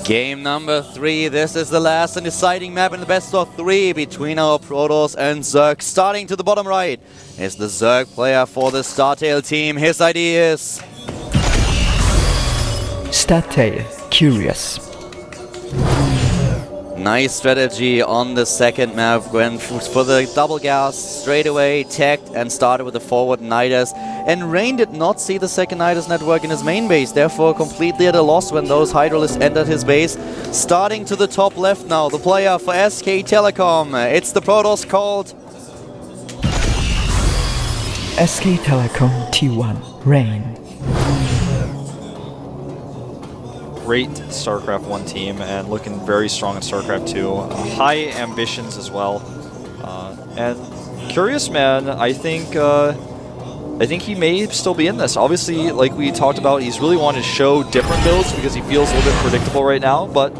Game number 3. This is the last and deciding map in the best of 3 between our Protoss and Zerg. Starting to the bottom right is the Zerg player for the Startail team. His ID is Startail, Curious. Nice strategy on the second map. Went for the double gas straight away, tagged and started with the forward Nidus. And Rain did not see the second Nidus network in his main base, therefore completely at a loss when those Hydralisks entered his base. Starting to the top left now, the player for SK Telecom. It's the Protoss called SK Telecom T1, Rain. Great StarCraft 1 team and looking very strong in StarCraft 2. High ambitions as well. And Curious Man, I think he may still be in this. Obviously, like we talked about, he's really wanted to show different builds because he feels a little bit predictable right now. But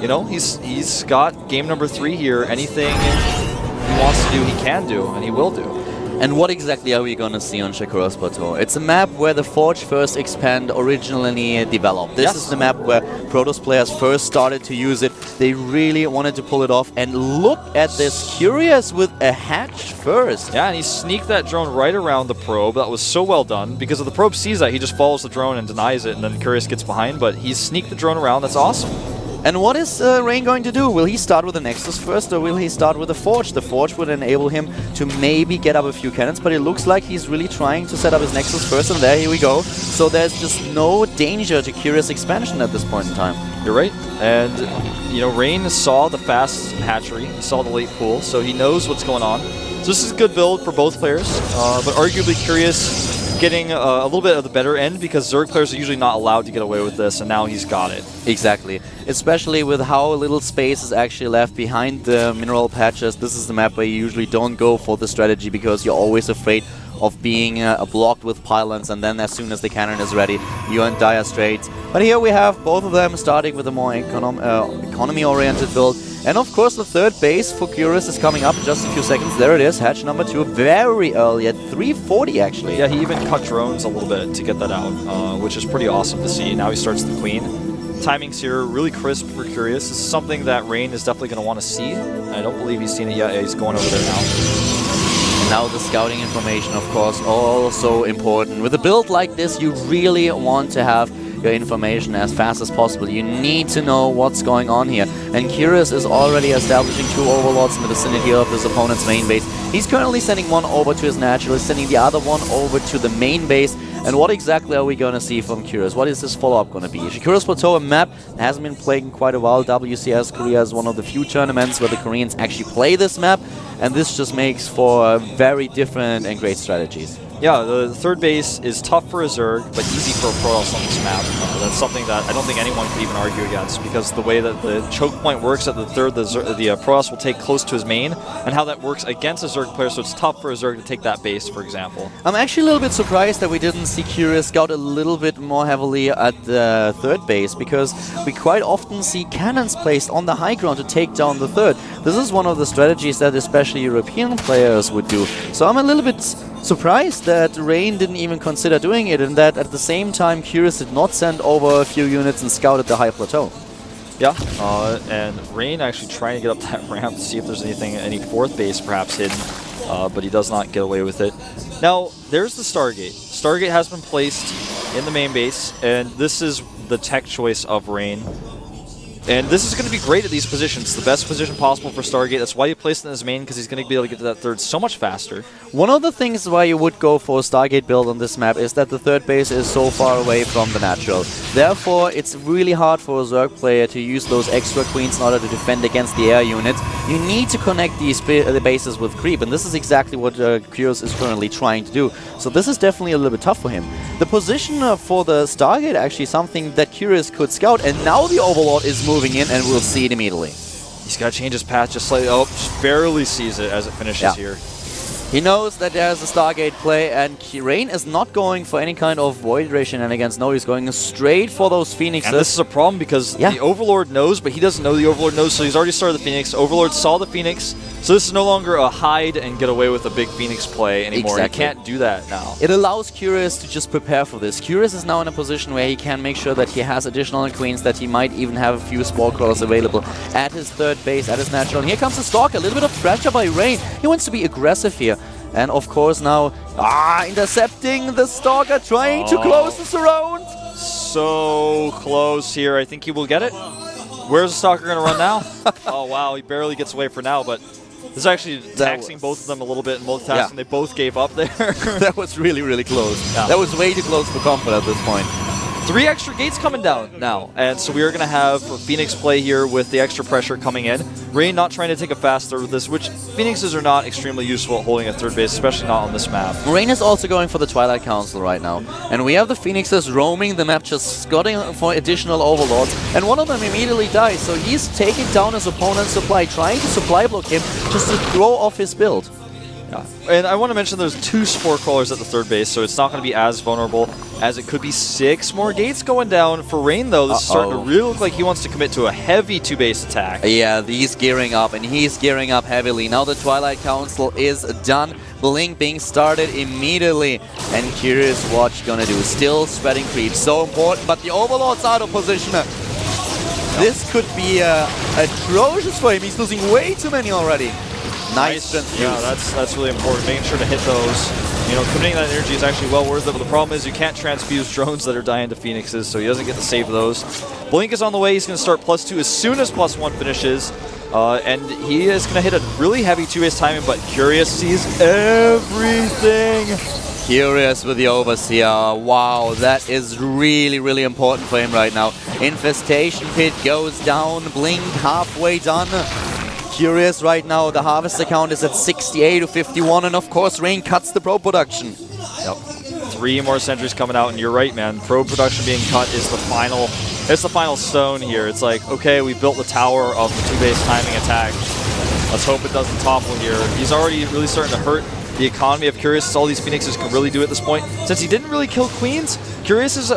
you know, he's got game number 3 here. Anything he wants to do, he can do, and he will do. And what exactly are we going to see on Shakura's Plateau? It's a map where the Forge First Expand originally developed. This is the map where Protoss players first started to use it. They really wanted to pull it off. And look at this, Curious with a hatch first. Yeah, and he sneaked that drone right around the probe. That was so well done. Because if the probe sees that, he just follows the drone and denies it, and then Curious gets behind. But he sneaked the drone around. That's awesome. And what is Rain going to do? Will he start with the Nexus first, or will he start with the Forge? The Forge would enable him to maybe get up a few cannons, but it looks like he's really trying to set up his Nexus first, and here we go. So there's just no danger to Curious expansion at this point in time. You're right. And, you know, Rain saw the fast hatchery, he saw the late pool, so he knows what's going on. So this is a good build for both players, but arguably Curious getting a little bit of the better end because Zerg players are usually not allowed to get away with this, and now he's got it. Exactly. Especially with how little space is actually left behind the mineral patches. This is the map where you usually don't go for the strategy because you're always afraid of being blocked with pylons, and then as soon as the cannon is ready, you're in dire straits. But here we have both of them starting with a more economy-oriented build. And of course the third base for Curious is coming up in just a few seconds. There it is, hatch number 2, very early at 3:40 actually. Yeah, he even cut drones a little bit to get that out, which is pretty awesome to see. Now he starts the Queen. Timings here really crisp for Curious. This is something that Rain is definitely going to want to see. I don't believe he's seen it yet. Yeah, he's going over there now. And now the scouting information, of course, also important. With a build like this, you really want to have your information as fast as possible. You need to know what's going on here. And Curious is already establishing 2 overlords in the vicinity of his opponent's main base. He's currently sending one over to his naturalist, sending the other one over to the main base. And what exactly are we going to see from Curious? What is his follow-up going to be? Shakura's Plateau, a map that hasn't been played in quite a while. WCS Korea is one of the few tournaments where the Koreans actually play this map. And this just makes for very different and great strategies. Yeah, the third base is tough for a Zerg, but easy for a Protoss on this map. That's something that I don't think anyone could even argue against, because the way that the choke point works at the third, the Protoss will take close to his main, and how that works against a Zerg player, so it's tough for a Zerg to take that base, for example. I'm actually a little bit surprised that we didn't see Curious scout a little bit more heavily at the third base, because we quite often see cannons placed on the high ground to take down the third. This is one of the strategies that especially European players would do. So I'm a little bit surprised that Rain didn't even consider doing it, and that at the same time Curious did not send over a few units and scout at the high plateau. Yeah, and Rain actually trying to get up that ramp to see if there's any fourth base perhaps hidden, but he does not get away with it. Now, there's the Stargate. Stargate has been placed in the main base, and this is the tech choice of Rain. And this is going to be great at these positions, the best position possible for Stargate. That's why you placed it in his main, because he's going to be able to get to that third so much faster. One of the things why you would go for a Stargate build on this map is that the third base is so far away from the natural. Therefore, it's really hard for a Zerg player to use those extra queens in order to defend against the air units. You need to connect these bases with creep, and this is exactly what Curious is currently trying to do. So this is definitely a little bit tough for him. The position for the Stargate actually something that Curious could scout, and now the Overlord is moving in, and we'll see it immediately. He's got to change his path just slightly. Oh, just barely sees it as it finishes here. He knows that there's a Stargate play, and Rain is not going for any kind of Void Ray shenanigans. No, he's going straight for those Phoenixes. And this is a problem because the Overlord knows, but he doesn't know the Overlord knows, so he's already started the Phoenix. Overlord saw the Phoenix, so this is no longer a hide and get away with a big Phoenix play anymore. Exactly. He can't do that now. It allows Curious to just prepare for this. Curious is now in a position where he can make sure that he has additional Queens, that he might even have a few Spore Crawlers available at his third base, at his natural. And here comes the Stalker, a little bit of pressure by Rain. He wants to be aggressive here. And of course now, intercepting the Stalker, trying to close this around. So close here. I think he will get it. Where's the Stalker going to run now? Oh, wow. He barely gets away for now, but this is actually taxing both of them a little bit and multitasking. They both gave up there. That was really, really close. Yeah. That was way too close for comfort at this point. 3 extra gates coming down now, and so we are going to have a Phoenix play here with the extra pressure coming in. Rain not trying to take a fast third with this, which Phoenixes are not extremely useful at holding a third base, especially not on this map. Rain is also going for the Twilight Council right now, and we have the Phoenixes roaming the map, just scouting for additional Overlords, and one of them immediately dies, so he's taking down his opponent's supply, trying to supply block him just to throw off his build. Yeah. And I want to mention there's 2 Spore Crawlers at the third base, so it's not going to be as vulnerable as it could be. 6 more gates going down for Rain, though. This is starting to really look like he wants to commit to a heavy 2-base attack. Yeah, he's gearing up, and he's gearing up heavily. Now the Twilight Council is done. Blink being started immediately. And Curious Watch gonna do. Still spreading creep. So important, but the Overlord's out of position. This could be atrocious for him. He's losing way too many already. Nice. Yeah, that's really important. Making sure to hit those. You know, committing that energy is actually well worth it, but the problem is you can't transfuse drones that are dying to Phoenixes, so he doesn't get to save those. Blink is on the way. He's going to start +2 as soon as +1 finishes. And he is going to hit a really heavy 2-base timing, but Curious sees everything. Curious with the Overseer. Wow, that is really, really important for him right now. Infestation Pit goes down. Blink halfway done. Curious right now, the Harvest account is at 68 to 51, and of course Rain cuts the probe production. Yep. 3 more sentries coming out, and you're right, man. Probe production being cut is the final. It's the final stone here. It's like, okay, we built the tower of the 2-base timing attack. Let's hope it doesn't topple here. He's already really starting to hurt the economy of Curious. All these Phoenixes can really do at this point. Since he didn't really kill Queens, Curious's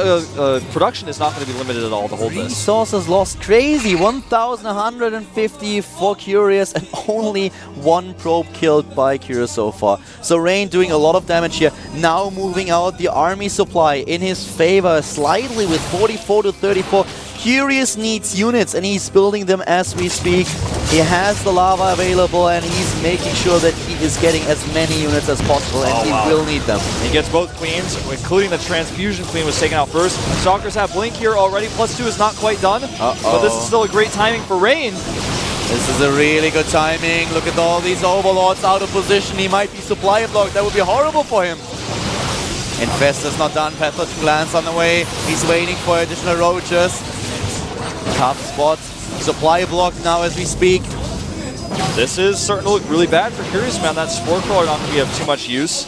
production is not going to be limited at all to hold this. Resources lost crazy. 1,150 for Curious, and only 1 probe killed by Curious so far. So Rain doing a lot of damage here. Now moving out the army supply in his favor slightly with 44 to 34. Curious needs units, and he's building them as we speak. He has the lava available, and he's making sure that he is getting as many units as possible, and he will need them. He gets both Queens, including the Transfusion Queen was taken out first. Stalkers have Blink here already. +2 is not quite done, but this is still a great timing for Rain. This is a really good timing. Look at all these Overlords out of position. He might be supply blocked. That would be horrible for him. Infestor's not done. Pathogen Glance on the way. He's waiting for additional roaches. Tough spot. Supply blocked now as we speak. This is starting to look really bad for Curious, man. That Spore Crawler not going to be of too much use.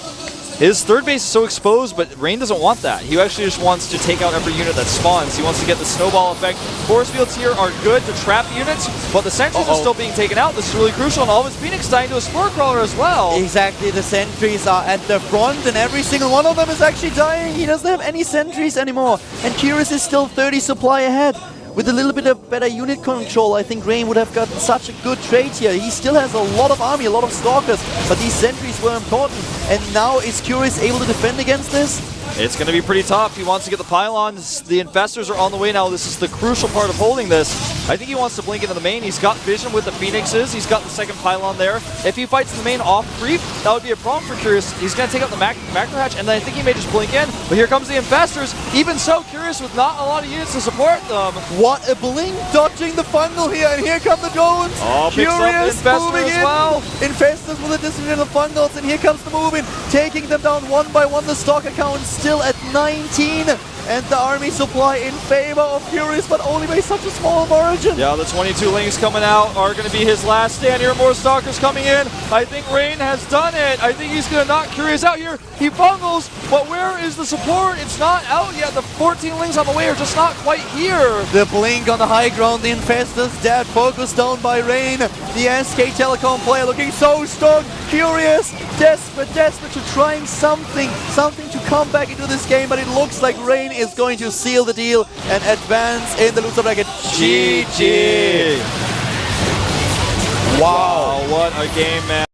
His third base is so exposed, but Rain doesn't want that. He actually just wants to take out every unit that spawns. He wants to get the snowball effect. Force fields here are good to trap units, but the sentries are still being taken out. This is really crucial, and all of his Phoenix dying to a Spore Crawler as well. Exactly, the sentries are at the front, and every single one of them is actually dying. He doesn't have any sentries anymore, and Curious is still 30 supply ahead. With a little bit of better unit control, I think Rain would have gotten such a good trade here. He still has a lot of army, a lot of Stalkers, but these sentries were important. And now is Curious able to defend against this? It's going to be pretty tough. He wants to get the pylons. The Infestors are on the way now. This is the crucial part of holding this. I think he wants to blink into the main. He's got vision with the Phoenixes. He's got the second pylon there. If he fights the main off creep, that would be a problem for Curious. He's going to take out the macro hatch, and then I think he may just blink in. But here comes the Infestors. Even so, Curious with not a lot of units to support them. What a blink, dodging the fungal here, and here come the drones. Curious moving in. Well. Infestors with a disadvantage of fungals, and here comes the move in, taking them down one by one. The stock account still at 19, and the army supply in favor of Curious, but only by such a small margin. Yeah, the 22 Lings coming out are going to be his last stand here. More Stalkers coming in. I think Rain has done it. I think he's going to knock Curious out here. He bungles, but where is the support? It's not out yet. The 14 Lings on the way are just not quite here. The blink on the high ground, the Infestors dead, focused down by Rain. The SK Telecom player looking so strong. Curious desperate to trying something to come back into this game, but it looks like Rain is going to seal the deal and advance in the loser bracket. GG! Wow, what a game, man.